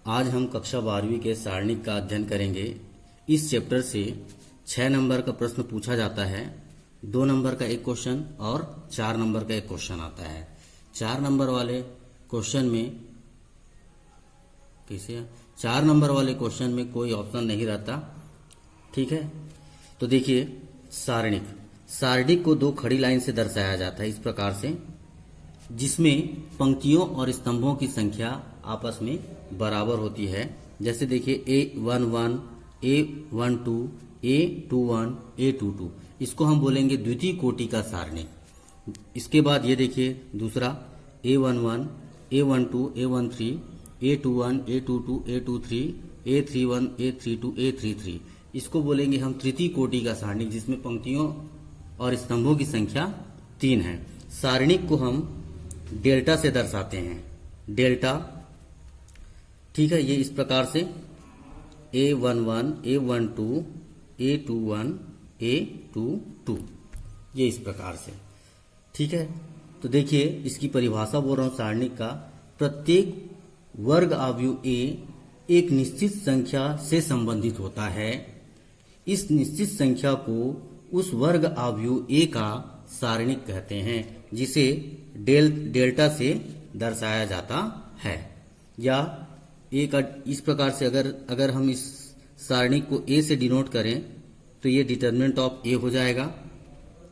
आज हम कक्षा 12वीं के सारणिक का अध्ययन करेंगे। इस चैप्टर से 6 नंबर का प्रश्न पूछा जाता है, 2 नंबर का एक क्वेश्चन और 4 नंबर का एक क्वेश्चन आता है। 4 नंबर वाले क्वेश्चन में कोई ऑप्शन नहीं रहता, ठीक है। तो देखिए, सारणिक को 2 खड़ी लाइन से दर्शाया जाता है इस प्रकार से, जिसमें पंक्तियों और स्तंभों की संख्या आपस में बराबर होती है। जैसे देखिए A11, A12, A21, A22, इसको हम बोलेंगे द्वितीय कोटि का सारणिक। इसके बाद ये देखिए दूसरा A11, A12, A13, A21, A22, A23, A31, A32, A33, इसको बोलेंगे हम तृतीय कोटि का सारणिक, जिसमें पंक्तियों और स्तंभों की संख्या 3 है। सारणिक को हम डेल्टा से दर्शाते हैं, डेल्टा, ठीक है। ये इस प्रकार से A11, A12, A21, A22, ये इस प्रकार से, ठीक है। तो देखिए, इसकी परिभाषा बोल रहा हूं सारणिक का। प्रत्येक वर्ग आव्यूह A एक निश्चित संख्या से संबंधित होता है। इस निश्चित संख्या को उस वर्ग आव्यूह A का सारणिक कहते हैं, जिसे डेल्टा से दर्शाया जाता है। या A का इस प्रकार से अगर हम इस सारणिक को A से डिनोट करें तो ये डिटरमिनेंट ऑफ A हो जाएगा,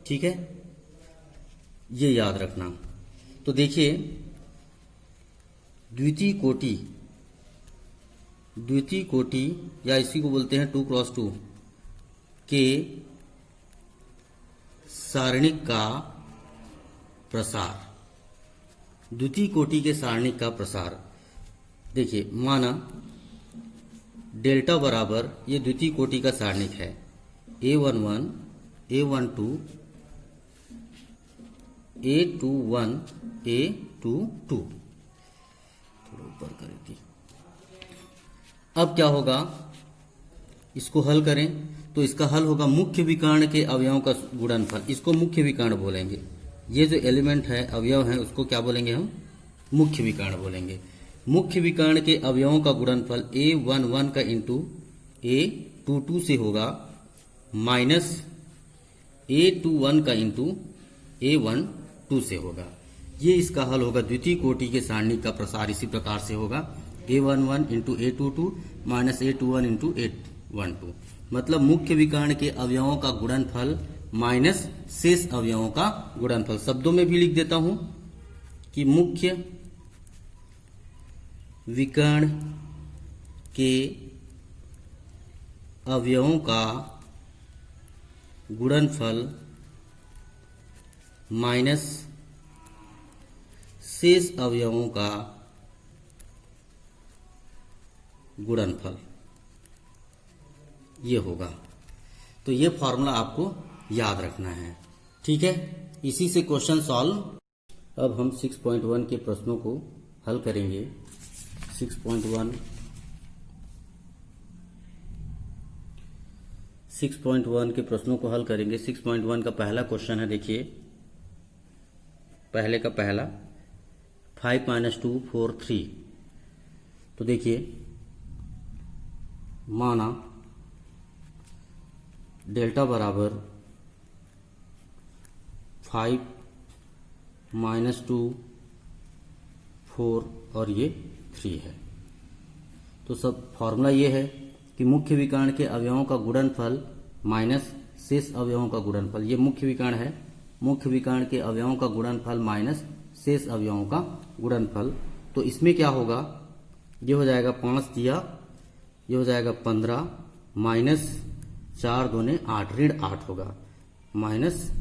ठीक है। ये याद रखना। तो देखिए, द्वितीय कोटि या इसी को बोलते हैं 2x2 के सारणिक का प्रसार, द्वितीय कोटि के सारणिक का प्रसार। देखिए, माना डेल्टा बराबर, ये द्वितीय कोटि का सारणिक है, A11, A12, A21, A22। थोड़ा ऊपर करेंगे। अब क्या होगा, इसको हल करें तो इसका हल होगा मुख्य विकर्ण के अवयवों का गुणनफल। इसको मुख्य विकर्ण बोलेंगे। ये जो एलिमेंट है, अवयव है, उसको क्या बोलेंगे हम? मुख्य विकर्ण बोलेंगे। मुख्य विकर्ण के अवयवों का गुणनफल A11 का इंटू A22 से होगा, माइनस A21 का इंटू A12 से होगा। ये इसका हल होगा। द्वितीय कोटि के सारणिक का प्रसार इसी प्रकार से होगा, A11 into A22 minus A21 into A12। मतलब मुख्य विकर्ण के अवयवों का गुणनफल माइनस शेष अवयवों का गुणनफल। शब्दों में भी लिख देता हूं कि मुख्य विकर्ण के अवयवों का गुणनफल माइनस शेष अवयवों का गुणनफल, ये होगा। तो ये फॉर्मूला आपको याद रखना है, ठीक है। इसी से क्वेश्चन सॉल्व। अब हम 6.1 के प्रश्नों को हल करेंगे। 6.1 के प्रश्नों को हल करेंगे। 6.1 का पहला क्वेश्चन है, देखिए पहले का पहला 5 - 2 4 3। तो देखिए, माना डेल्टा बराबर 5 - 2 4 और ये 3 है। तो सब फॉर्मूला ये है कि मुख्य विकर्ण के अवयवों का गुणनफल माइनस शेष अवयवों का गुणनफल। ये मुख्य विकर्ण है, मुख्य विकर्ण के अवयवों का गुणनफल माइनस शेष अवयवों का गुणनफल। तो इसमें क्या होगा, ये हो जाएगा 5 दिया, ये हो जाएगा 15 माइनस 4 दूने 8, ऋण 8 होगा, माइनस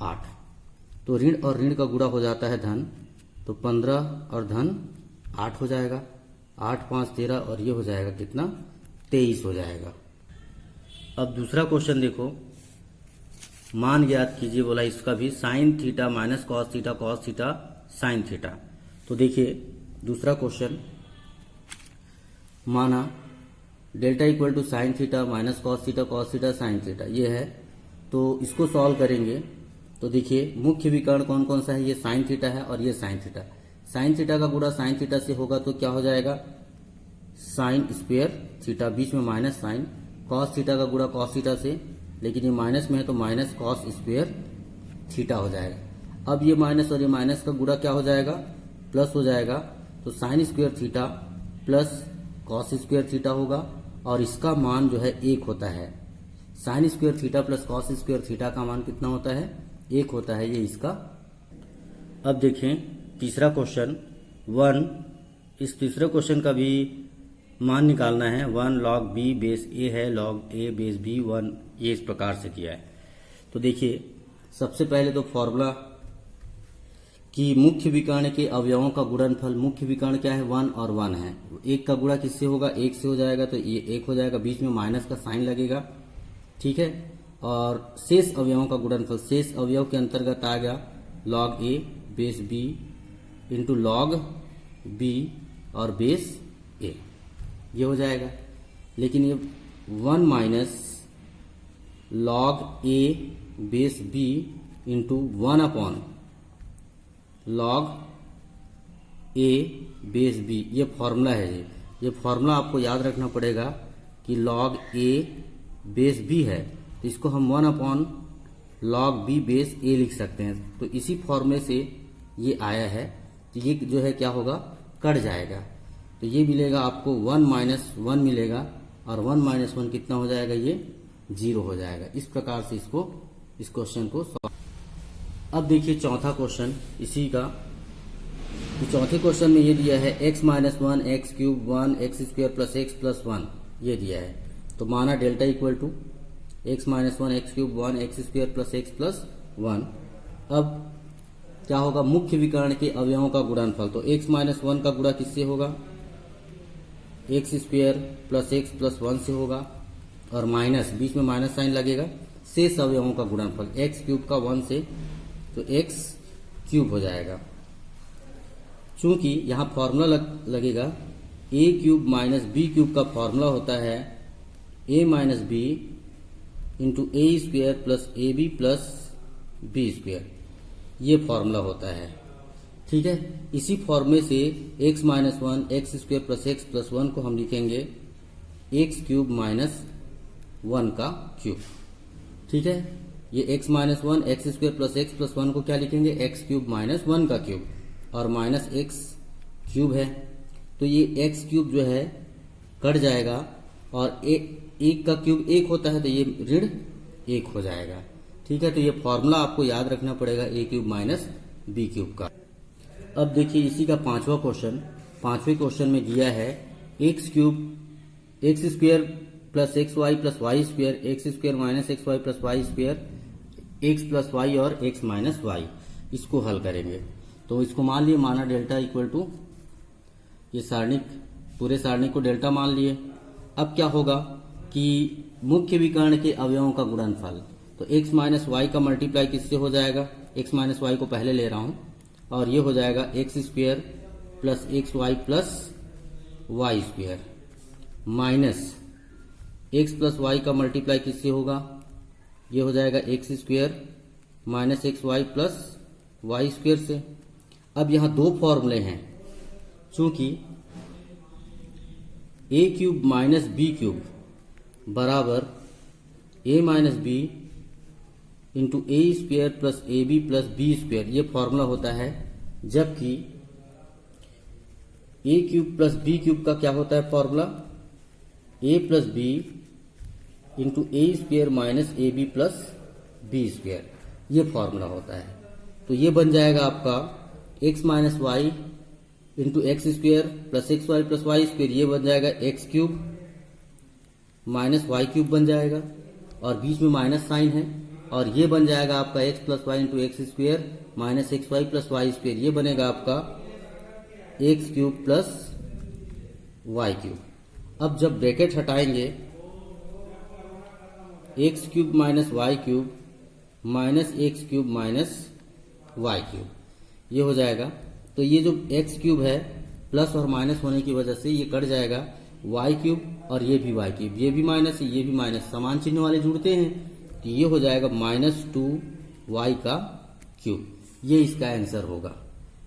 8। तो ऋण और ऋण का गुणा हो जाता है धन, तो 15 और धन 8 हो जाएगा। 8 5 13 और ये हो जाएगा कितना, 23 हो जाएगा। अब दूसरा क्वेश्चन देखो, मान ज्ञात कीजिए बोला। इसका भी sine theta minus cos theta sine theta. तो देखिए दूसरा क्वेश्चन, माना delta equal to sine theta minus cos theta sine theta, ये है। तो इसको सॉल्व करेंगे तो देखिए मुख्य विकर्ण कौन कौन सा है, ये साइन थीटा है और ये साइन थीटा। साइन थीटा का गुणा साइन थीटा से होगा तो क्या हो जाएगा, साइन स्क्वायर थीटा, बीच में माइनस साइन, कॉस थीटा का गुणा कॉस थीटा से, लेकिन ये माइनस में है तो माइनस कॉस स्क्वायर थीटा हो जाएगा। अब ये माइनस और ये माइनस का गुणा क्या हो जाएगा, प्लस हो जाएगा, तो sine square theta plus cos square theta होगा, और इसका मान जो है 1 होता है। Sine square theta plus cos square theta का मान कितना होता है, 1 होता है, ये इसका। अब देखें तीसरा क्वेश्चन 1, इस तीसरे क्वेश्चन का भी मान निकालना है। 1 log b बेस a है, log a बेस b 1, ये इस प्रकार से किया है। तो देखिए सबसे पहले तो फॉर्मूला कि मुख्य विकर्ण के अवयवों का गुणनफल, मुख्य विकर्ण क्या है, 1 और 1 है, 1 का गुणा किससे होगा, 1 से हो जाएगा, तो ये 1 हो जाएगा, बीच में माइनस का साइन लगेगा, ठीक है। और शेष अवयवों का गुणनफल, शेष अवयव के अंतर्गत आ गया log a base b into log b और बेस a, ये हो जाएगा। लेकिन ये 1 minus log a base b into 1 upon log a base b, ये फॉर्मूला है। ये फॉर्मूला आपको याद रखना पड़ेगा कि log a बेस b है, तो इसको हम 1 upon log b base a लिख सकते हैं। तो इसी फॉर्मूले से ये आया है, तो ये जो है क्या होगा, कट जाएगा, तो ये मिलेगा आपको 1 माइनस 1 मिलेगा, और 1 माइनस 1 कितना हो जाएगा, ये 0 हो जाएगा। इस प्रकार से इस क्वेश्चन को सॉल्व। अब देखिए चौथा क्वेश्चन इसी का। तो चौथे क्वेश्चन में ये दिया है x minus 1 x cube 1 x square plus x plus 1, ये दिया है। तो माना delta equal to x minus 1 x cube 1 x square plus x plus 1। अब क्या होगा, मुख्य विकर्ण के अवयवों का गुणनफल, तो x माइनस 1 का गुणा किससे होगा, x square plus x plus 1 से होगा, और माइनस, बीच में माइनस साइन लगेगा, शेष अवयवों का गुणनफल एक्स क्यूब का 1 से, तो एक्स क्यूब हो जाएगा। चूंकि यहां फॉर्मूला लगेगा a cube minus b cube का फॉर्मूला होता है a minus b into a square plus a b plus b square, ये फॉर्मूला होता है, ठीक है। इसी फॉर्मूले से x minus 1 x square plus x plus 1 को हम लिखेंगे एक्स क्यूब माइनस 1 का क्यूब, ठीक है। ये x minus 1 x square plus x plus 1 को क्या लिखेंगे, एक्स क्यूब माइनस 1 का क्यूब, और माइनस एक्स क्यूब है, तो ये एक्स क्यूब जो है कट जाएगा, और एक का क्यूब 1 होता है, तो ये ऋण 1 हो जाएगा, ठीक है। तो ये फॉर्मूला आपको याद रखना पड़ेगा a cube minus b cube का। अब देखिए इसी का पांचवा क्वेश्चन, पांचवें क्वेश्चन में दिया है x cube x square plus x y plus y square, x square minus x y plus y square, x plus y और एक्स माइनस वाई, इसको हल करेंगे। तो इसको मान लिए, माना डेल्टा इक्वल टू, ये सारणिक, पूरे सारणिक को डेल्टा मान लिए। अब क्या होगा कि मुख्य विकर्ण के अवयवों का गुणनफल, तो x माइनस वाई का मल्टीप्लाई किससे हो जाएगा, x माइनस वाई को पहले ले रहा हूं, और ये हो जाएगा x square plus x y plus y square minus x plus y का मल्टीप्लाई किससे होगा, ये हो जाएगा x square minus x y plus y square से। अब यहां दो फॉर्मूले हैं, चूंकि a cube minus b cube बराबर a minus b into a square plus a b plus b square, ये फॉर्मूला होता है। जबकि a cube plus b cube का क्या होता है formula, a plus b into a square minus a b plus b square, ये formula होता है। तो ये बन जाएगा आपका x minus y into x square plus x y plus y square, ये बन जाएगा x cube minus y cube बन जाएगा, और बीच में माइनस साइन है, और ये बन जाएगा आपका x plus y into x square minus x y plus y square, ये बनेगा आपका x cube plus y cube. अब जब ब्रैकेट हटाएंगे, x cube minus y cube minus x cube minus y cube, ये हो जाएगा। तो ये जो एक्स क्यूब है प्लस और माइनस होने की वजह से ये कट जाएगा, वाई क्यूब और ये भी वाई क्यूब, ये भी माइनस ये भी माइनस, समान चिन्ह वाले जुड़ते हैं, तो ये हो जाएगा माइनस 2y का क्यूब, ये इसका आंसर होगा,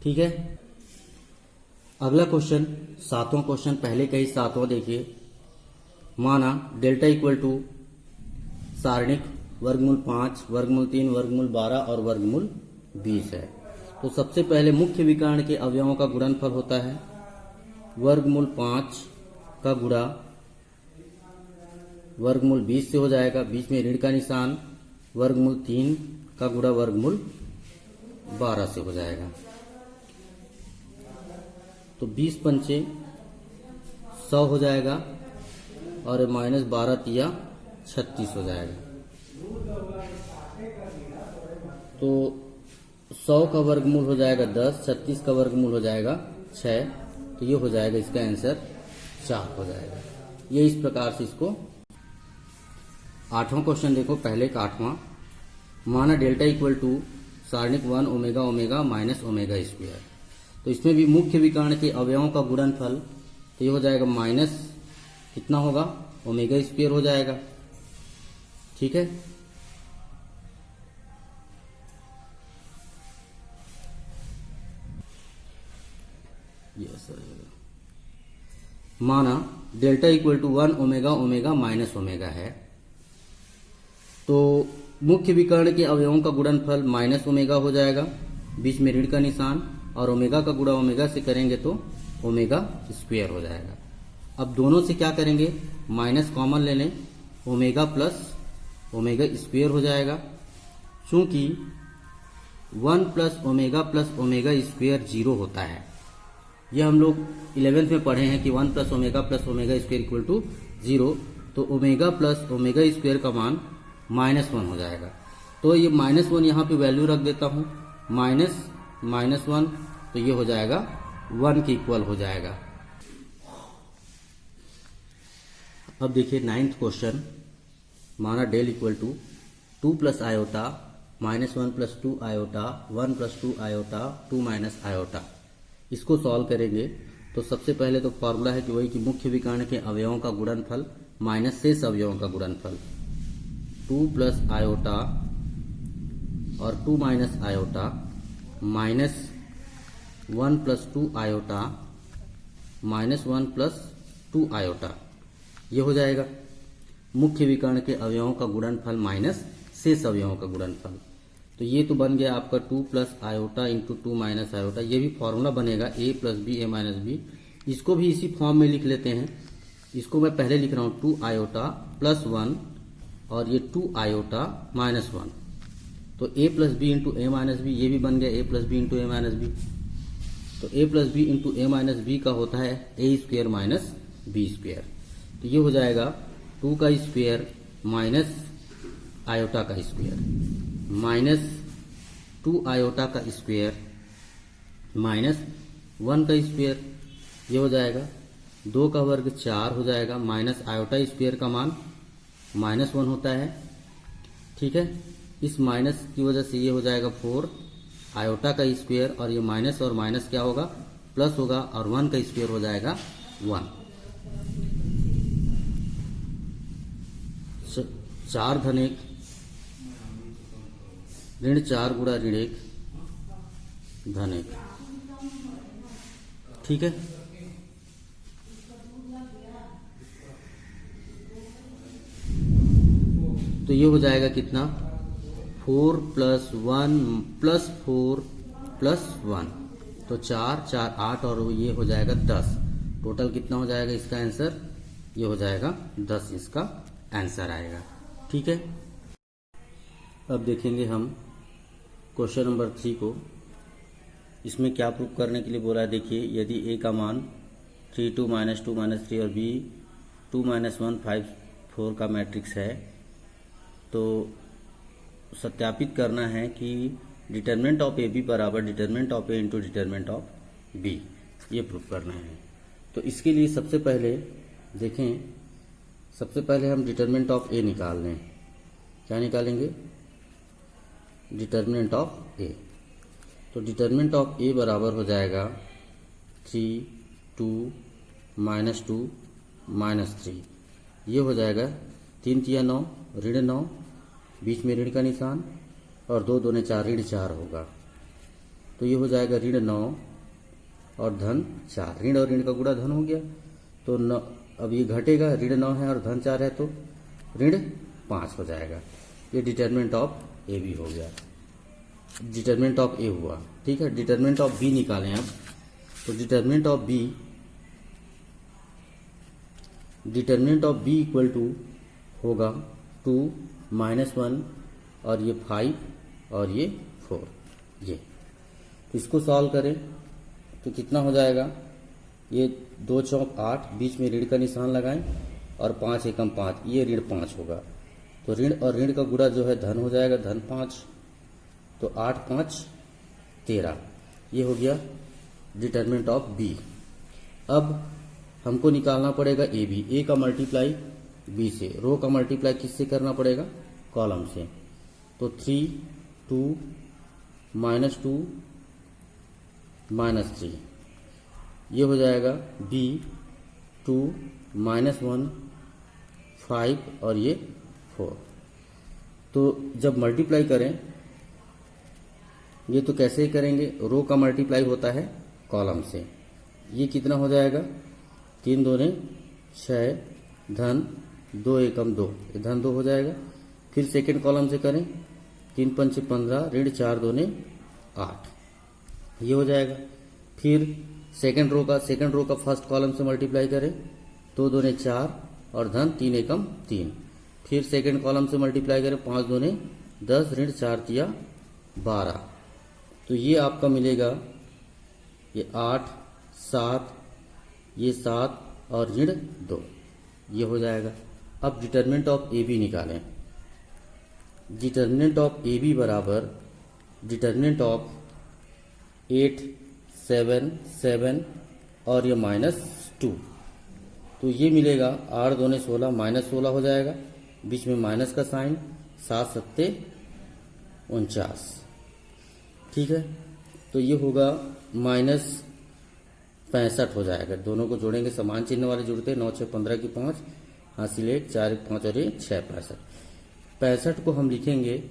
ठीक है। अगला क्वेश्चन, सातवां क्वेश्चन, पहले का ही सातवां देखिए। माना डेल्टा इक्वल टू सारणिक वर्गमूल 5, वर्गमूल 3, वर्गमूल 12 और वर्गमूल 20 है। तो सबसे पहले मुख्य विकर्ण के अवयवों का गुणनफल होता है वर्गमूल 5 का गुणा वर्गमूल 20 से हो जाएगा, बीच में ऋण का निशान, वर्गमूल 3 का गुणा वर्गमूल 12 से हो जाएगा। तो 20 पंचे 100 हो जाएगा और माइनस 12 तिया 36 हो जाएगा। तो 100 का वर्गमूल हो जाएगा 10, 36 का वर्गमूल हो जाएगा 6, तो ये हो जाएगा इसका आंसर 4 हो जाएगा। ये इस प्रकार से इसको। आठवां क्वेश्चन देखो, पहले का आठवां। माना डेल्टा इक्वल टू सारणिक 1 omega omega minus omega square. तो इसमें भी मुख्य विकर्ण के अवयवों का गुणनफल, तो ये हो जाएगा माइनस कितना होगा, ओमेगा स्क्वायर हो जाएगा। ठीक है, यस सर। माना delta equal to 1 omega omega minus omega है, तो मुख्य विकर्ण के अवयवों का गुणनफल माइनस ओमेगा हो जाएगा, बीच में ऋण का निशान, और ओमेगा का गुणा ओमेगा से करेंगे तो ओमेगा स्क्वायर हो जाएगा। अब दोनों से क्या करेंगे, माइनस कॉमन ले लें, ओमेगा प्लस ओमेगा स्क्वायर हो जाएगा। चूंकि 1 प्लस ओमेगा स्क्वायर 0 होता है, यह हम लोग 11th में पढ़े हैं कि 1 plus omega square equal to 0, तो ओमेगा प्लस ओमेगा स्क्वायर का मान -1 हो जाएगा। तो ये -1 यहाँ पे वैल्यू रख देता हूँ, -1, तो ये हो जाएगा 1 के इक्वल हो जाएगा। अब देखिए 9th क्वेश्चन। माना del equal to 2 plus iota -1 plus 2 iota 1 plus 2 iota 2 minus iota. इसको सॉल्व करेंगे तो सबसे पहले तो फॉर्मूला है कि वही कि मुख्य विकर्ण के अवयवों का गुणनफल माइनस शेष अवयवों का गुणनफल, 2 प्लस आयोटा और 2 minus iota minus 1 plus 2 iota minus 1 plus 2 iota, ये हो जाएगा मुख्य विकर्ण के अवयवों का गुणनफल माइनस शेष अवयवों का गुणनफल। तो ये तो बन गया आपका 2 plus iota into 2 minus iota. ये भी फॉर्मूला बनेगा a plus b a minus b. इसको भी इसी फॉर्म में लिख लेते हैं। इसको मैं पहले लिख रहा हूँ 2 आयोटा प्लस 1 और ये 2 आयोटा माइनस 1। तो a plus b into a minus b, ये भी बन गया a plus b into a minus b. तो a plus b into a minus b का होता है a square minus b square. तो ये हो जाएगा 2 का स्क्वायर माइनस आयोटा का स्क्वायर माइनस 2 आयोटा का स्क्वायर माइनस 1 का स्क्वायर, ये हो जाएगा 2 का वर्ग 4 हो जाएगा, माइनस आयोटा स्क्वायर का मान -1 होता है। ठीक है, इस माइनस की वजह से ये हो जाएगा 4 आयोटा का स्क्वायर, और ये माइनस और माइनस क्या होगा, प्लस होगा, और 1 का स्क्वायर हो जाएगा 1। 4 धन 1 ऋण 4 गुणा ऋण 1 धन 1। ठीक है, तो ये हो जाएगा कितना, 4 प्लस 1 प्लस 4 प्लस 1, तो 4 4 8 और ये हो जाएगा 10। टोटल कितना हो जाएगा इसका आंसर, ये हो जाएगा 10 इसका आंसर आएगा। ठीक है, अब देखेंगे हम क्वेश्चन नंबर 3 को। इसमें क्या प्रूफ करने के लिए बोला है, देखिए यदि a का मान 3 2 माइनस 2 माइनस 3 और b 2 माइनस 1 5 4 का मैट्रिक्स है, तो सत्यापित करना है कि डिटरमिनेंट ऑफ ए बी बराबर determinant of a into determinant of b, ये प्रूफ करना है। तो इसके लिए सबसे पहले देखें, सबसे पहले हम डिटरमिनेंट ऑफ ए निकाल लें। क्या निकालेंगे, डिटरमिनेंट ऑफ ए। तो डिटरमिनेंट ऑफ ए बराबर हो जाएगा 3 2 माइनस 2 माइनस 3, ये हो जाएगा 3 तिया 9 ऋण 9, बीच में ऋण का निशान, और 2 दूने 4 ऋण 4 होगा। तो ये हो जाएगा ऋण 9 और धन 4, ऋण और ऋण का गुणा धन हो गया। तो न, अब ये घटेगा, ऋण 9 है और धन 4 है तो ऋण 5 हो जाएगा। ये डिटरमिनेंट ऑफ ए भी हो गया, डिटरमिनेंट ऑफ ए हुआ। ठीक है, डिटरमिनेंट ऑफ बी निकालें अब। तो determinant of b equal to होगा 2 -1 और ये 5 और ये 4। ये तो इसको सॉल्व करें तो कितना हो जाएगा, ये 2 चौक 8, बीच में ऋण का निशान लगाएं और 5 एकम 5, ये ऋण 5 होगा। तो ऋण और ऋण का गुणा जो है धन हो जाएगा, धन 5। तो 8 5 13, ये हो गया डिटरमिनेंट ऑफ बी। अब हमको निकालना पड़ेगा ए बी। ए का मल्टीप्लाई बी से, रो का मल्टीप्लाई किससे करना पड़ेगा, कॉलम से। तो 3 2 -2 -3, ये हो जाएगा बी 2 -1 5 और ये 4। तो जब मल्टीप्लाई करें, ये तो कैसे ही करेंगे, रो का मल्टीप्लाई होता है कॉलम से। ये कितना हो जाएगा, 3 दूने 6 धन 2 एकम 2, ये धन 2 हो जाएगा। फिर सेकेंड कॉलम से करें, 3 पंचे 15, ऋण 4 दूने 8, ये हो जाएगा। फिर सेकेंड रो का फर्स्ट कॉलम से मल्टीप्लाई करें, 2 दूने 4 और धन 3 एकम 3। फिर सेकेंड कॉलम से मल्टीप्लाई करें, 5 दूने 10, ऋण 4 तिया 12। तो ये आपका मिलेगा, ये 8 7, ये 7 और ऋण 2, ये हो जाएगा। अब डिटरमिनेंट ऑफ ए बी निकालें। डिटरमिनेंट ऑफ ए बी बराबर डिटरमिनेंट ऑफ 8 7 7 और ये -2। तो ये मिलेगा 8 दूने 16, -16 हो जाएगा, बीच में माइनस का साइन, 7 7 49। ठीक है, तो ये होगा -65 हो जाएगा। दोनों को जोड़ेंगे, समान चिन्ह वाले जुड़ते, 9 6 15 की 5, हासिल 1 4 1 5 और ये 6 65। 65 को हम लिखेंगे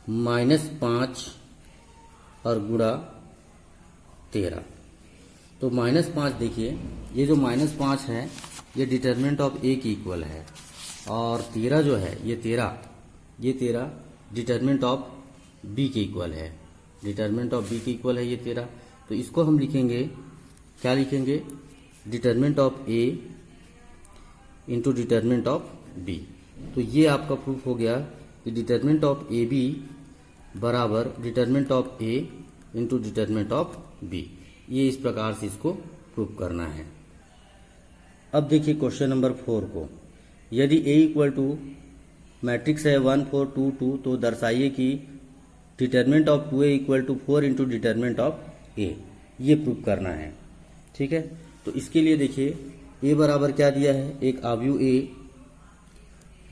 -5 और गुणा 13। तो -5 देखिए, ये जो -5 है ये डिटरमिनेंट ऑफ ए की इक्वल है, और 13 जो है ये 13 डिटरमिनेंट ऑफ बी के इक्वल है। डिटरमिनेंट ऑफ बी के इक्वल है ये 13। तो इसको हम लिखेंगे, क्या लिखेंगे, determinant of a into determinant of b. तो ये आपका प्रूफ हो गया कि डिटरमिनेंट ऑफ ए बी बराबर determinant of a into determinant of b. ये इस प्रकार से इसको प्रूफ करना है। अब देखिए क्वेश्चन नंबर 4 को, यदि ए इक्वल टू मैट्रिक्स है 1 4 2 2, तो दर्शाइए कि determinant of 2a equal to 4 into determinant of A. ये प्रूफ करना है। ठीक है, तो इसके लिए देखिए ए बराबर क्या दिया है, एक आव्यूह ए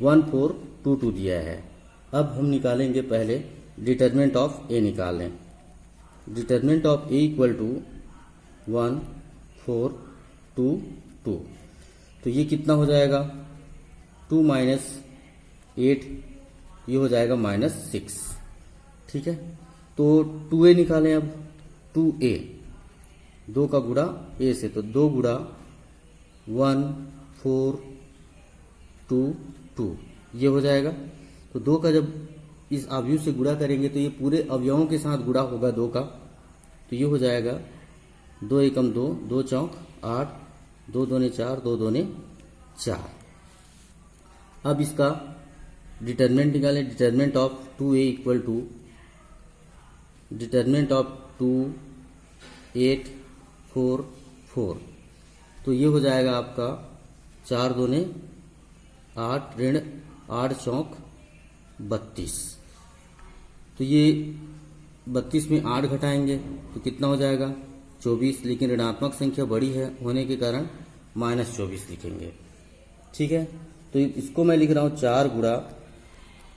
1 4 2 2 दिया है। अब हम निकालेंगे, पहले डिटरमिनेंट ऑफ ए निकालें। Determinant of a equal to 1 4 2 2, तो ये कितना हो जाएगा, 2 -8, ये हो जाएगा -6। ठीक है, तो 2a निकालें। अब 2a, 2 का गुणा a से, तो 2 गुणा 1 4 2 2, ये हो जाएगा। तो 2 का जब इस अवयव से गुणा करेंगे तो ये पूरे अवयवों के साथ गुणा होगा 2 का, तो ये हो जाएगा 2 एकम 2, 2 चौक 8, 2 दूने 4, 2 दूने 4। अब इसका डिटरमिनेंट निकालें। Determinant of 2a equal to determinant of 2 8 4 4, तो ये हो जाएगा आपका 4 दूने 8, ऋण 8 चौक 32। तो ये 32 में 8 घटाएंगे तो कितना हो जाएगा, 24। लेकिन ऋणात्मक संख्या बड़ी है होने के कारण -24 लिखेंगे। ठीक है, तो इसको मैं लिख रहा हूँ 4 गुणा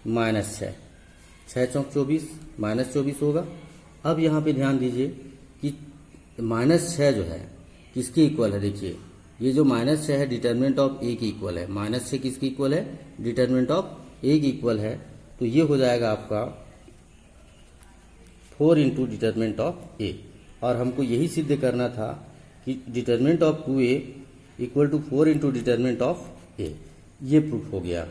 -6, 6 चौक 24, -24 होगा। अब यहाँ पे ध्यान दीजिए कि -6 जो है किसके इक्वल है, देखिए ये जो -6 है डिटरमिनेंट ऑफ ए की इक्वल है। -6 किसकी इक्वल है, डिटरमिनेंट ऑफ ए की इक्वल है। तो ये हो जाएगा आपका 4 इंटू डिटरमिनेंट ऑफ ए। और हमको यही सिद्ध करना था कि determinant of 2a equal to 4 into determinant of a, ये प्रूफ हो गया।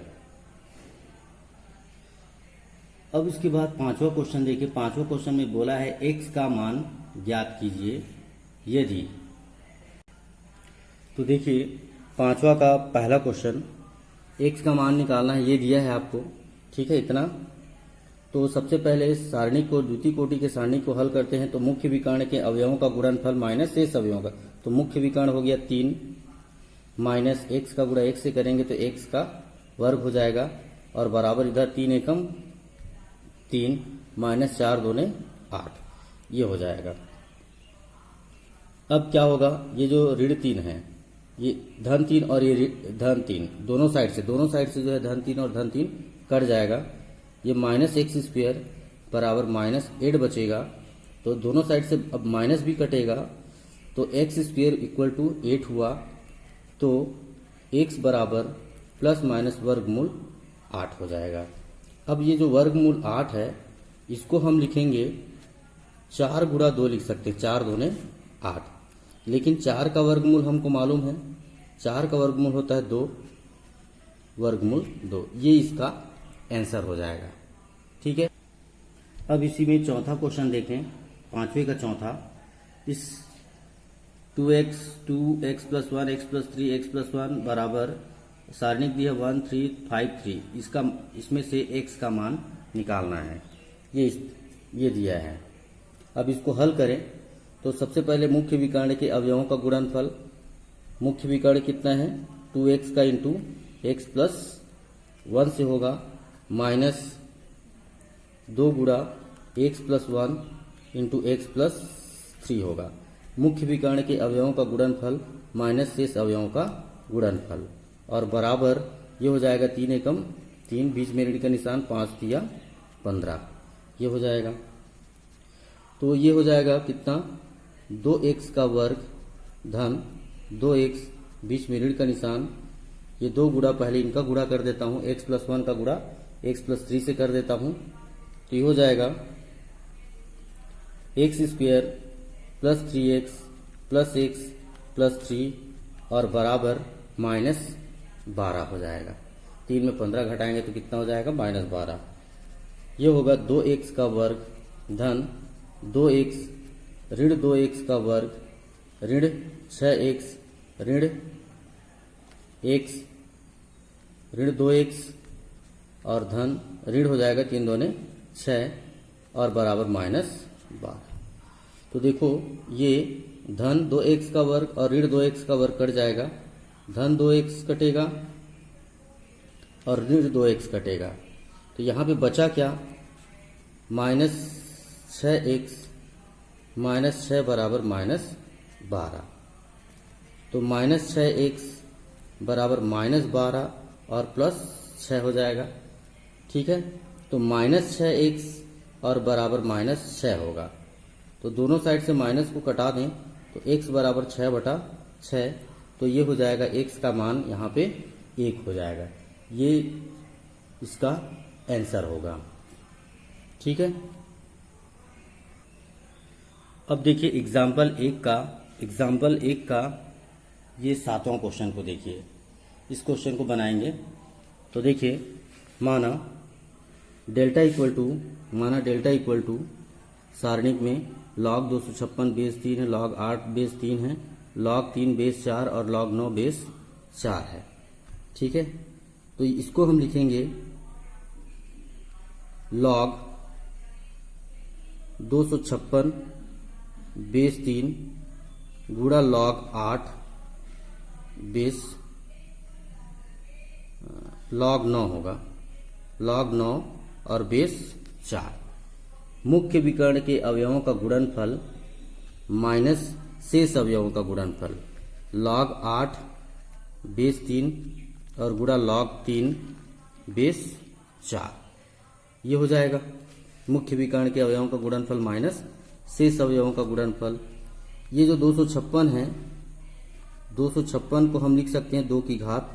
अब इसके बाद पांचवा क्वेश्चन देखिए। पांचवा क्वेश्चन में बोला है x का मान ज्ञात कीजिए यदि। तो देखिए पांचवा का पहला क्वेश्चन, x का मान निकालना है, ये दिया है आपको, ठीक है इतना। तो सबसे पहले सारणी को, द्वितीय कोटि के सारणी को हल करते हैं। तो मुख्य विकर्ण के अवयवों का गुणनफल माइनस शेष अवयवों का, तो मुख्य विकर्ण हो गया 3 माइनस x का गुणा x से करेंगे तो x का वर्ग हो जाएगा, और बराबर इधर 3 एकम 3 माइनस 4 दूने 8, ये हो जाएगा। अब क्या होगा, ये जो ऋण 3 है, ये धन 3 और ये धन 3, दोनों साइड से जो है धन 3 और धन 3 कट जाएगा। ये माइनस एक्स स्क्वायर बराबर माइनस 8 बचेगा। तो दोनों साइड से अब माइनस भी कटेगा, तो एक्स स्क्वायर इक्वल टू 8 हुआ। तो x बराबर प्लस माइनस वर्गमूल 8 हो जाएगा। अब ये जो वर्गमूल 8 है, इसको हम लिखेंगे 4 गुणा 2 लिख सकते हैं, 4 दूने 8। लेकिन 4 का वर्गमूल हमको मालूम है, 4 का वर्गमूल होता है 2, वर्गमूल 2, ये इसका आंसर हो जाएगा, ठीक है। अब इसी में चौथा क्वेश्चन देखें, पांचवे का चौथा। इस 2x plus 1 x plus 3 x plus 1 बराबर सारणिक दिया 1 3 5 3, इसमें से x का मान निकालना है, ये दिया है। अब इसको हल करें तो सबसे पहले मुख्य विकर्ण के अवयवों का गुणनफल, मुख्य विकर्ण कितना है 2x का इंटू x प्लस 1 से होगा, माइनस 2 गुणा x plus 1 into x plus 3 होगा। मुख्य विकर्ण के अवयवों का गुणनफल माइनस शेष अवयवों का गुणनफल, और बराबर ये हो जाएगा 3 एकम 3, बीच में ऋण का निशान, 5 तिया 15, ये हो जाएगा। तो ये हो जाएगा कितना, 2x का वर्ग धन 2x, बीच में ऋण का निशान, ये 2 गुणा, पहले इनका गुणा कर देता हूँ, x प्लस 1 का गुणा x प्लस 3 से कर देता हूँ। तो ये हो जाएगा x square plus 3x plus x plus 3 और बराबर माइनस 12 हो जाएगा। 3 में 15 घटाएंगे तो कितना हो जाएगा, माइनस 12। ये होगा 2x का वर्ग धन 2x ऋण 2x का वर्ग ऋण 6x ऋण x ऋण 2x और धन ऋण हो जाएगा 3 दूने 6 और बराबर माइनस 12। तो देखो ये धन 2x का वर्ग और ऋण 2x का वर्ग कट जाएगा, धन 2x कटेगा और ऋण 2x कटेगा। तो यहाँ पे बचा क्या, माइनस 6x माइनस 6 बराबर माइनस 12। तो माइनस 6x बराबर माइनस 12 और प्लस 6 हो जाएगा, ठीक है। तो माइनस 6x और बराबर माइनस 6 होगा। तो दोनों साइड से माइनस को कटा दें तो x बराबर 6/6, तो ये हो जाएगा x का मान यहाँ पे 1 हो जाएगा, ये इसका आंसर होगा, ठीक है। अब देखिए एग्जाम्पल 1 का ये 7वां क्वेश्चन को देखिए। इस क्वेश्चन को बनाएंगे तो देखिए, माना डेल्टा इक्वल टू सारणिक में log 256 बेस 3 है, log 8 बेस 3 है, log 3 बेस 4 और log 9 बेस 4 है, ठीक है। तो इसको हम लिखेंगे log 256 बेस 3 गुणा log 8 बेस log 9 होगा, log 9 और बेस 4। मुख्य विकर्ण के अवयवों का गुणनफल माइनस शेष अवयवों का गुणनफल, log 8 बेस 3 और गुणा log 3 बेस 4, ये हो जाएगा मुख्य विकर्ण के अवयवों का गुणनफल माइनस शेष अवयवों का गुणनफल। ये जो 256 है, 256 को हम लिख सकते हैं 2 की घात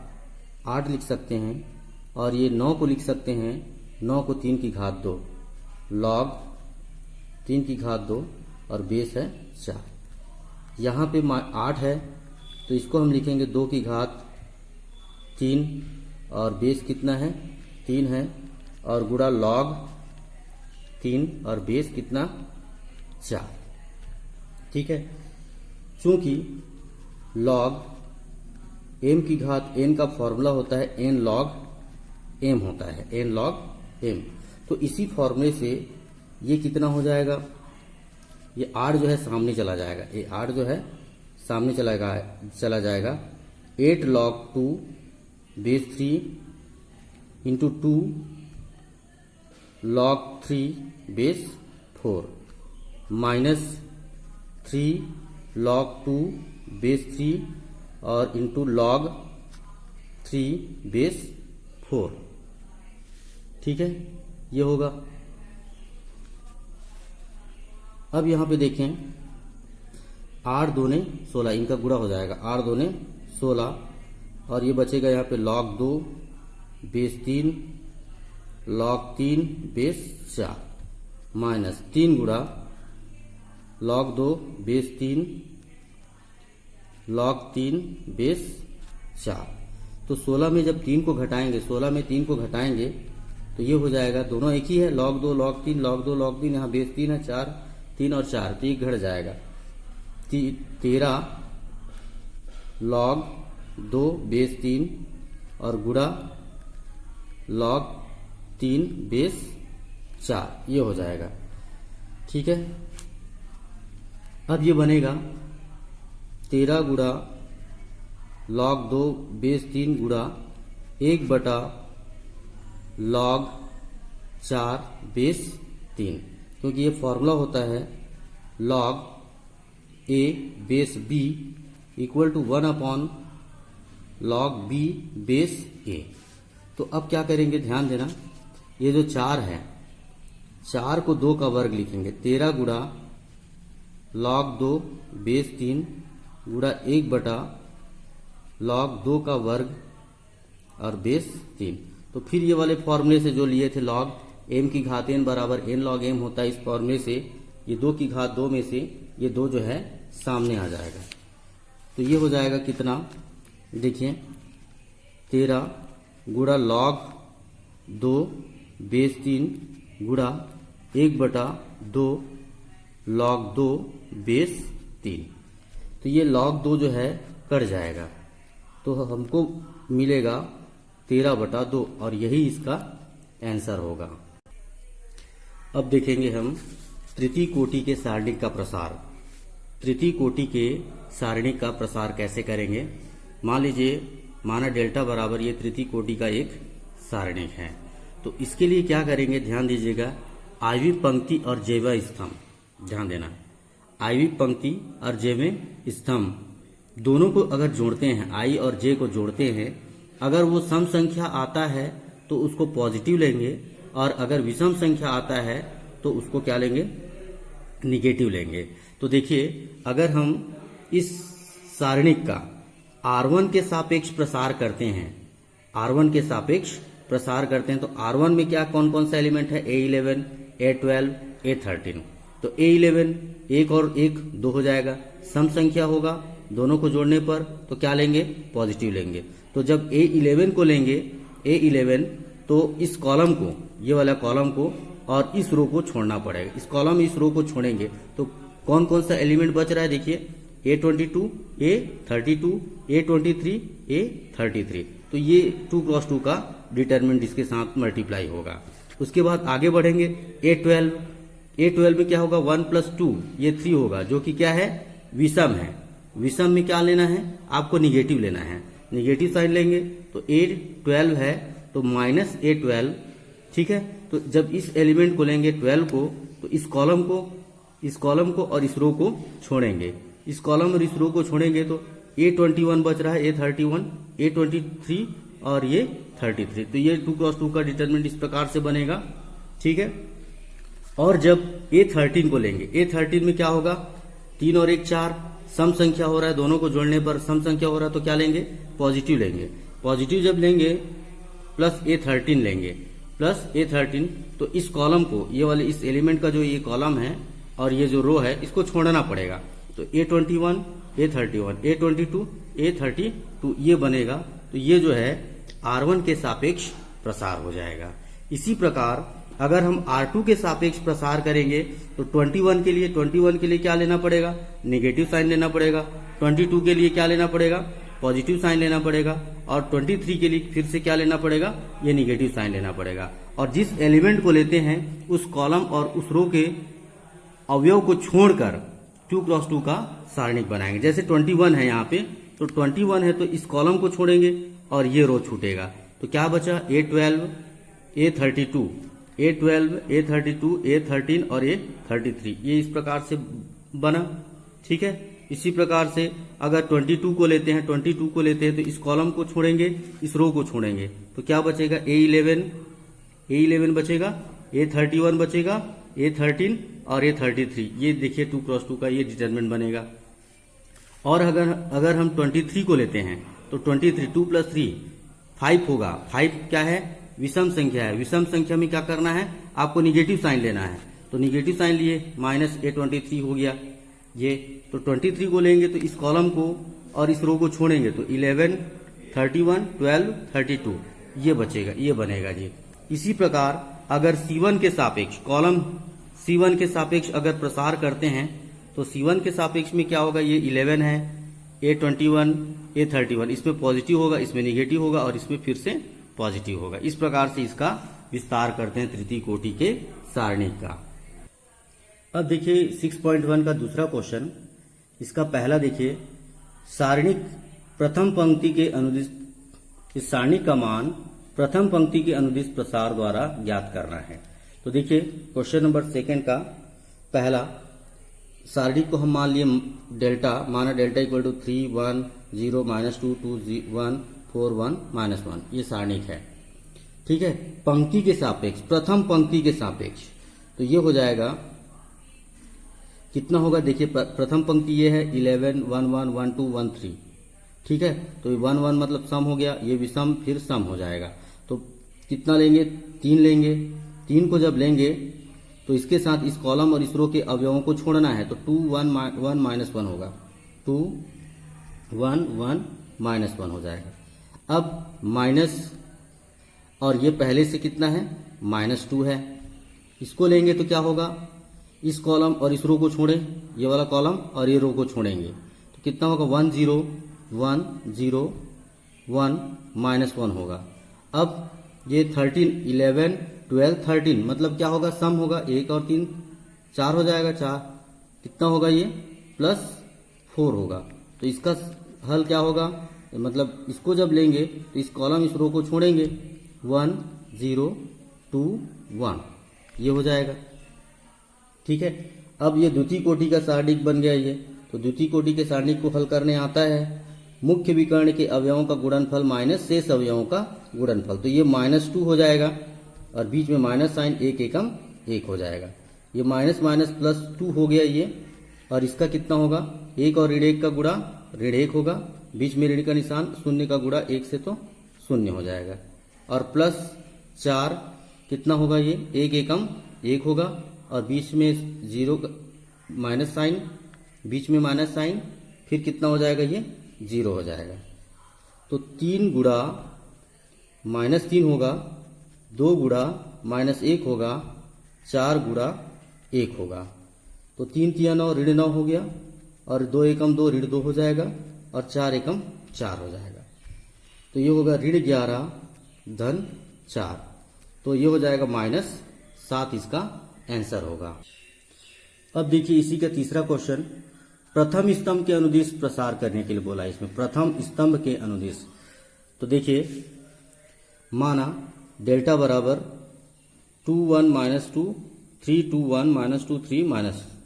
8 लिख सकते हैं, और ये 9 को लिख सकते हैं 9 को 3 की घात 2, log 3 की घात 2 और बेस है 4। यहाँ पे 8 है तो इसको हम लिखेंगे 2 की घात 3 और बेस कितना है 3 है और गुणा log 3 और बेस कितना 4। ठीक है, चूंकि log m की घात n का फॉर्मूला होता है n log m होता है, n log m। तो इसी फॉर्मूले से ये कितना हो जाएगा, ये 8 जो है सामने चला जाएगा, ये 8 जो है सामने चला जाएगा 8 log 2 base 3 into 2 log 3 base 4 minus 3 log 2 base 3 और इंटू log 3 बेस 4। ठीक है, ये होगा। अब यहां पे देखें 8 दूने 16, इनका गुणा हो जाएगा 8 दूने 16 और ये बचेगा यहाँ पे log 2 base 3 log 3 base 4 minus 3 गुणा log 2 बेस 3 log 3 बेस 4। तो 16 में जब 3 को घटाएंगे, 16 में 3 को घटाएंगे तो ये हो जाएगा, दोनों एक ही है, log 2 log 3 log 2 log 3, यहाँ बेस 3 है 4 3 और 4 तो ये घट जाएगा 13 log 2 बेस 3 और गुणा log 3 बेस 4, ये हो जाएगा। ठीक है, अब ये बनेगा 13 गुणा log 2 बेस 3 गुणा 1 बटा log 4 बेस 3, क्योंकि ये फॉर्मूला होता है log a base b equal to 1 upon log b base a। तो अब क्या करेंगे, ध्यान देना, ये जो 4 है 4 को 2 का वर्ग लिखेंगे, 13 गुणा log 2 बेस 3 गुणा 1 बटा log 2 का वर्ग और बेस 3। तो फिर ये वाले फॉर्मूले से जो लिए थे log m की घात n बराबर n log m होता है, इस फॉर्मूले से ये 2 की घात 2 में से ये 2 जो है सामने आ जाएगा। तो ये हो जाएगा कितना, देखिए 13 गुणा log 2 बेस 3 गुणा 1 बटा 2 log 2 बेस 3। तो ये log 2 जो है कट जाएगा तो हमको मिलेगा 13 बटा 2 और यही इसका आंसर होगा। अब देखेंगे हम तृतीय कोटि के सारणिक का प्रसार। तृतीय कोटि के सारणिक का प्रसार कैसे करेंगे, मान लीजिए माना डेल्टा बराबर ये तृतीय कोटि का एक सारणिक है, तो इसके लिए क्या करेंगे, ध्यान दीजिएगा, आयवी पंक्ति और जैव स्तंभ, ध्यान देना, आयवी पंक्ति और जैव स्तंभ दोनों को अगर जोड़ते हैं, आई और जे को जोड़ते हैं, अगर वो सम संख्या आता है तो उसको पॉजिटिव लेंगे और अगर विषम संख्या आता है तो उसको क्या लेंगे, निगेटिव लेंगे। तो देखिए अगर हम इस सारणिक का R1 के सापेक्ष प्रसार करते हैं, R1 के सापेक्ष प्रसार करते हैं तो R1 में क्या कौन कौन सा एलिमेंट है, A11 A12 A13। तो A11 1 और 1 2 हो जाएगा, सम संख्या होगा, दोनों को जोड़ने पर तो क्या लेंगे, पॉजिटिव लेंगे। तो जब A11 को लेंगे, A11 तो इस कॉलम को, ये वाला कॉलम को और इस रो को छोड़ना पड़ेगा, इस कॉलम इस रो को छोड़ेंगे तो कौन कौन सा एलिमेंट बच रहा है, देखिए A22 A32 A23 A33। तो ये 2 क्रॉस 2 का डिटरमिनेंट इसके साथ मल्टीप्लाई होगा। उसके बाद आगे बढ़ेंगे, A12 में क्या होगा, 1 + 2 ये 3 होगा, जो कि क्या है, विषम है। विषम में क्या लेना है, आपको निगेटिव लेना है, निगेटिव साइन लेंगे तो A12 है तो माइनस A12। ठीक है, तो जब इस एलिमेंट को लेंगे 12 को तो इस कॉलम को और इस रो को छोड़ेंगे, इस कॉलम और इस रो को छोड़ेंगे तो A21 बच रहा है, A31 A23 और ये 33। तो ये 2 क्रॉस 2 का डिटरमिनेंट इस प्रकार से बनेगा। ठीक है, और जब A13 को लेंगे, A13 में क्या होगा, 3 और 1 4, सम संख्या हो रहा है, दोनों को जोड़ने पर सम संख्या हो रहा है तो क्या लेंगे, पॉजिटिव लेंगे। पॉजिटिव जब लेंगे प्लस A13 लेंगे, प्लस A13 तो इस कॉलम को, ये वाले इस एलिमेंट का जो ये कॉलम है और ये जो रो है इसको छोड़ना पड़ेगा। तो A21, A31, A22, A32 ये बनेगा। तो ये जो है R1 के सापेक्ष प्रसार हो जाएगा। इसी प्रकार अगर हम R2 के सापेक्ष प्रसार करेंगे तो 21 के लिए क्या लेना पड़ेगा? नेगेटिव साइन लेना पड़ेगा। 22 के लिए क्या लेना पड़ेगा? पॉजिटिव साइन लेना पड़ेगा। और 23 के लिए फिर से क्या लेना पड़ेगा? ये निगेटिव साइन लेना पड़ेगा। और जिस एलिमेंट को लेते हैं उस कॉलम और उस रो के अवयव को छोड़कर 2x2 का सारणिक बनाएंगे। जैसे 21 है यहाँ पे, तो 21 है तो इस कॉलम को छोड़ेंगे और ये रो छूटेगा। तो क्या बचा? A12, A32, A12, A32, A13 और A33। ये इस प्रकार से बना। ठीक है। इसी प्रकार से अगर 22 को लेते हैं तो इस कॉलम को छोड़ेंगे, इस रो को छोड़ेंगे, तो क्या बचेगा? A11 बचेगा, A31 बचेगा, A13 और A33। ये देखिए 2x2 का ये डिटरमिनेंट बनेगा। और अगर हम 23 को लेते हैं तो 23 2 + 3 5 होगा। 5 क्या है? विषम संख्या है। विषम संख्या में क्या करना है? आपको निगेटिव साइन लेना है। तो निगेटिव साइन लिए -A23 हो गया ये। तो 23 को लेंगे तो इस कॉलम को और इस रो को छोड़ेंगे तो 11, 31, 12, 32 ये बचेगा, ये बनेगा जी। इसी प्रकार अगर C1 के सापेक्ष कॉलम C1 के सापेक्ष अगर प्रसार करते हैं तो C1 के सापेक्ष में क्या होगा? ये 11 है, A21, A31, इसमें पॉजिटिव होगा, इसमें निगेटिव होगा और इसमें फिर से पॉजिटिव होगा। इस प्रकार से इसका विस्तार करते हैं तृतीय कोटि के सारणिक का। अब देखिए 6.1 का दूसरा क्वेश्चन। इसका पहला देखिए, सारणिक प्रथम पंक्ति के अनुदिश, इस सारणिक का मान प्रथम पंक्ति के अनुदिश प्रसार द्वारा ज्ञात करना है। तो देखिए क्वेश्चन नंबर 2 का पहला, सारणिक को हम मान लिए डेल्टा, माना डेल्टा इक्वल टू 3, 1, 0, -2, 2, 1, 4, 1, -1 ये सारणिक है। ठीक है। पंक्ति के सापेक्ष, प्रथम पंक्ति के सापेक्ष, तो ये हो जाएगा कितना होगा? देखिए प्रथम पंक्ति ये है 11, 1, 1, 1, 2, 1, 3। ठीक है। तो 1, 1 मतलब सम हो गया, ये भी सम, फिर सम हो जाएगा। तो कितना लेंगे? 3 लेंगे। 3 को जब लेंगे तो इसके साथ इस कॉलम और इस रो के अवयवों को छोड़ना है। तो 2, 1, 1 -1 होगा। 2, 1, 1 -1 हो जाएगा। अब माइनस, और ये पहले से कितना है? -2 है। इसको लेंगे तो क्या होगा? इस कॉलम और इस रो को छोड़े, ये वाला कॉलम और ये रो को छोड़ेंगे तो कितना होगा? 1, 0, 1, 0, 1 -1 होगा। अब ये 13, 11, 12, 13 मतलब क्या होगा? सम होगा। 1 और 3 4 हो जाएगा। 4 कितना होगा? ये +4 होगा। तो इसका हल क्या होगा? मतलब इसको जब लेंगे तो इस कॉलम इस रो को छोड़ेंगे, 1, 0, 2, 1 ये हो जाएगा। ठीक है। अब ये द्वितीय कोटि का सारणिक बन गया ये। तो द्वितीय कोटि के सारणिक को हल करने आता है मुख्य विकर्ण के अवयवों का गुणनफल माइनस शेष अवयवों का गुणनफल। तो ये -2 हो जाएगा और बीच में माइनस साइन, 1 एकम 1 हो जाएगा। ये माइनस माइनस +2 हो गया ये। और इसका कितना होगा? 1 और ऋण 1 का गुणा ऋण 1 होगा, बीच में ऋण का निशान, 0 का गुणा 1 से तो 0 हो जाएगा। और +4 कितना होगा? ये 1 एकम 1 होगा और बीच में 0 माइनस साइन, बीच में माइनस साइन, फिर कितना हो जाएगा? ये 0 हो जाएगा। तो 3 गुणा -3 होगा, 2 गुणा -1 होगा, 4 गुणा 1 होगा। तो 3 3 9 ऋण 9 हो गया और 2 एकम 2 ऋण 2 हो जाएगा और 4 एकम 4 हो जाएगा। तो ये होगा ऋण 11 धन 4। तो ये हो जाएगा -7 इसका आंसर होगा। अब देखिए इसी का तीसरा क्वेश्चन, प्रथम स्तंभ के अनुदिश प्रसार करने के लिए बोला है इसमें, प्रथम स्तंभ के अनुदिश। तो देखिए माना डेल्टा बराबर 2 1 -2 3 2 1 -2 3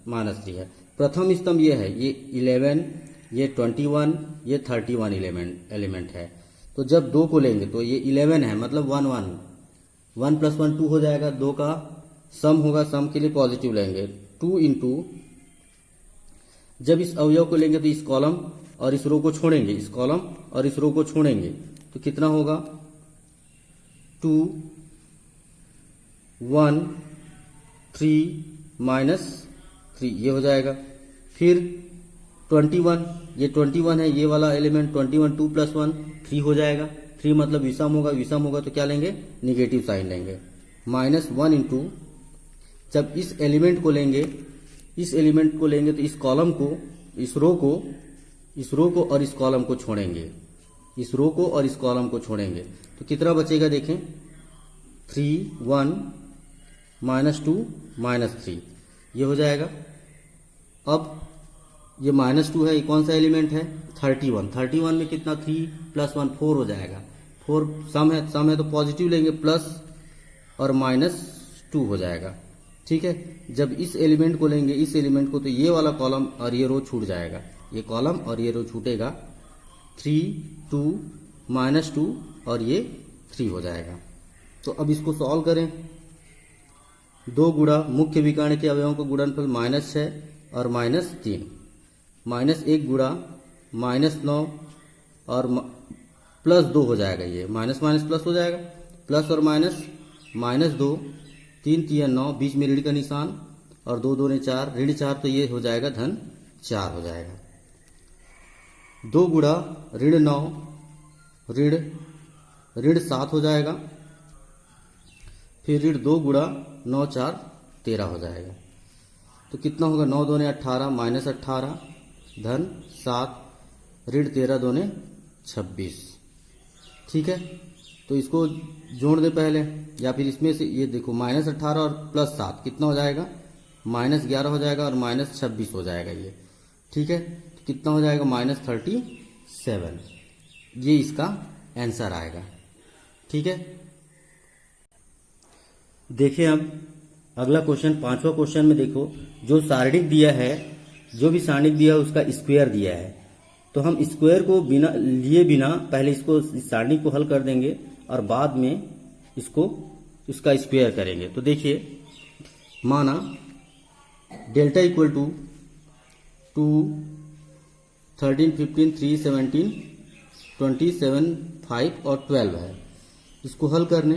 -3 है। प्रथम स्तंभ ये है, ये 11, ये 21, ये 31 एलिमेंट है। तो जब 2 को लेंगे तो ये 11 है मतलब 1 1 1 + 1 2 हो जाएगा। 2 का सम होगा, सम के लिए पॉजिटिव लेंगे। 2 × जब इस अवयव को लेंगे तो इस कॉलम और इस रो को छोड़ेंगे, इस कॉलम और इस रो को छोड़ेंगे तो कितना होगा? 2 1 3 -3 3 ये हो जाएगा। फिर 21, ये 21 है, ये वाला एलिमेंट 21 2 + 1 3 हो जाएगा। 3 मतलब विषम होगा तो क्या लेंगे, निगेटिव साइन लेंगे। -1 इंटू, जब इस एलिमेंट को लेंगे तो इस कॉलम को, इस रो को और इस कॉलम को छोड़ेंगे, तो कितना बचेगा देखें, 3 1 -2 -3 ये हो जाएगा। अब ये -2 है, ये कौन सा एलिमेंट है, 31 में कितना, 3 + 1 4 हो जाएगा। 4 सम है तो पॉजिटिव लेंगे, प्लस और -2 हो जाएगा। ठीक है, जब इस एलिमेंट को लेंगे, तो ये वाला कॉलम और ये रो छूट जाएगा, ये कॉलम और ये रो छूटेगा। 3 2 -2 और ये 3 हो जाएगा। तो अब इसको सॉल्व करें। 2 गुणा मुख्य विकर्ण के अवयवों का गुणनफल -6 और -3, -1 गुणा -9 और +2 हो जाएगा। ये माइनस प्लस हो जाएगा, प्लस और माइनस, -2 3 3 9, बीच में ऋण का निशान और 2 2 4, ऋण 4 तो ये हो जाएगा -4 हो जाएगा। 2 गुणा -9 ऋण 7 हो जाएगा। फिर ऋण 2 गुणा 9 4 13 हो जाएगा। तो कितना होगा, 9 2 18 -18 7, ऋण 13 2 26। ठीक है, तो इसको जोड़ दे पहले, या फिर इसमें से ये देखो -18 और +7 कितना हो जाएगा, -11 हो जाएगा और -26 हो जाएगा ये। ठीक है, तो कितना हो जाएगा, -37। ये इसका आंसर आएगा। ठीक है, देखिए अब अगला क्वेश्चन, 5वां क्वेश्चन में देखो, जो सारणिक दिया है, जो भी सारणिक दिया है उसका स्क्वायर दिया है। तो हम स्क्वायर को बिना पहले इसको, इस सारणी को हल कर देंगे और बाद में इसका स्क्वायर करेंगे। तो देखिए, माना डेल्टा इक्वल टू 2 13 15 3 17 27 5 और 12 है। इसको हल करने,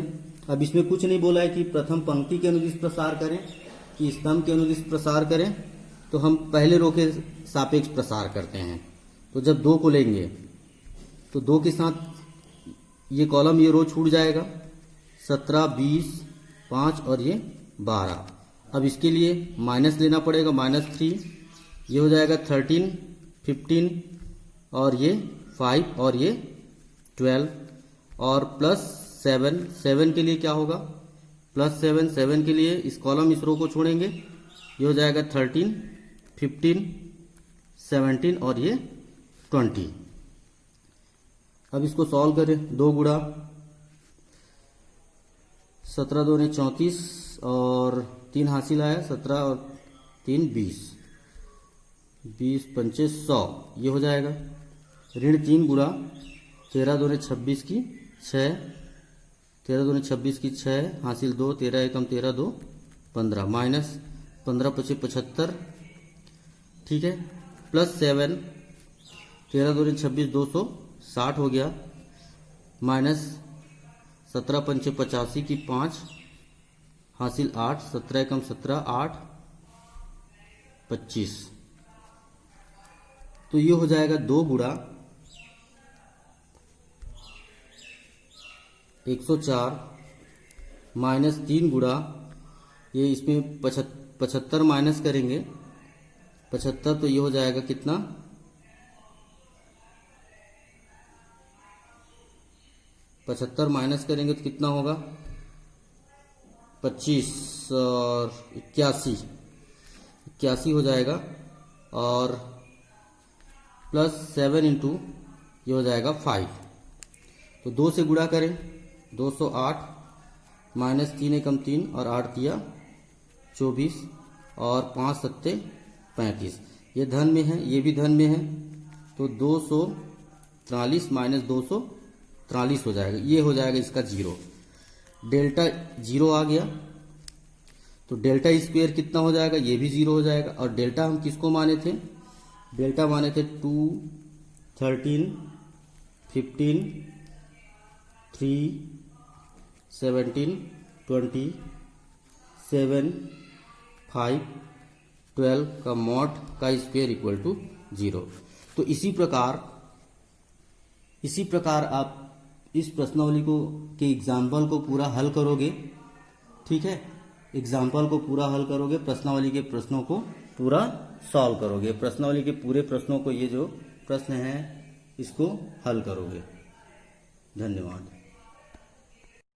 अब इसमें कुछ नहीं बोला है कि प्रथम पंक्ति के अनुदिश प्रसार करें कि स्तंभ के अनुदिश प्रसार करें, तो हम पहले रो के सापेक्ष प्रसार करते हैं। तो जब 2 को लेंगे तो 2 के साथ ये कॉलम, ये रो छूट जाएगा, 17 20 5 और ये 12। अब इसके लिए माइनस लेना पड़ेगा, -3, ये हो जाएगा 13 15 और ये 5 और ये 12 और +7, 7 के लिए क्या होगा, +7, 7 के लिए इस कॉलम इस रो को छोड़ेंगे, ये हो जाएगा 13 15 17 और ये 20। अब इसको सॉल्व करें, 2 गुणा 17 2 34 और 3 हासिल आया, 17 और 3 20, 20 पंचे 100 ये हो जाएगा। ऋण 3 गुणा 13 2 26 की 6, 13 2 26 की 6 हासिल 2, 13 एकम 13 2 15, माइनस 15 पचे 75। ठीक है, +7, 13 2 26 260 हो गया, माइनस 17 पंचे 85 की 5 हासिल 8, 17 एकम 17 8 25। तो ये हो जाएगा 2 गुणा 104 -3 गुणा, ये इसमें 75 माइनस करेंगे, 75 तो ये हो जाएगा कितना, 75 माइनस करेंगे तो कितना होगा, 25 और 81 हो जाएगा, और +7 इंटू ये हो जाएगा 5। तो 2 से गुणा करें, 208 -3 एकम 3 और 8 दिया 24 और 5 सत्ते 35। ये धन में है, ये भी धन में है, तो 243 - 243 हो जाएगा, ये हो जाएगा इसका 0। डेल्टा 0 आ गया, तो डेल्टा स्क्वायर कितना हो जाएगा, ये भी 0 हो जाएगा। और डेल्टा हम किसको माने थे, डेल्टा माने थे 2 13 15 3 17 20 7 5 12 का मॉड का स्क्वायर इक्वल टू 0। तो इसी प्रकार आप इस प्रश्नावली को के एग्जाम्पल को पूरा हल करोगे, ठीक है। एग्जाम्पल को पूरा हल करोगे, प्रश्नावली के प्रश्नों को पूरा सॉल्व करोगे, प्रश्नावली के पूरे प्रश्नों को, ये जो प्रश्न हैं इसको हल करोगे। धन्यवाद।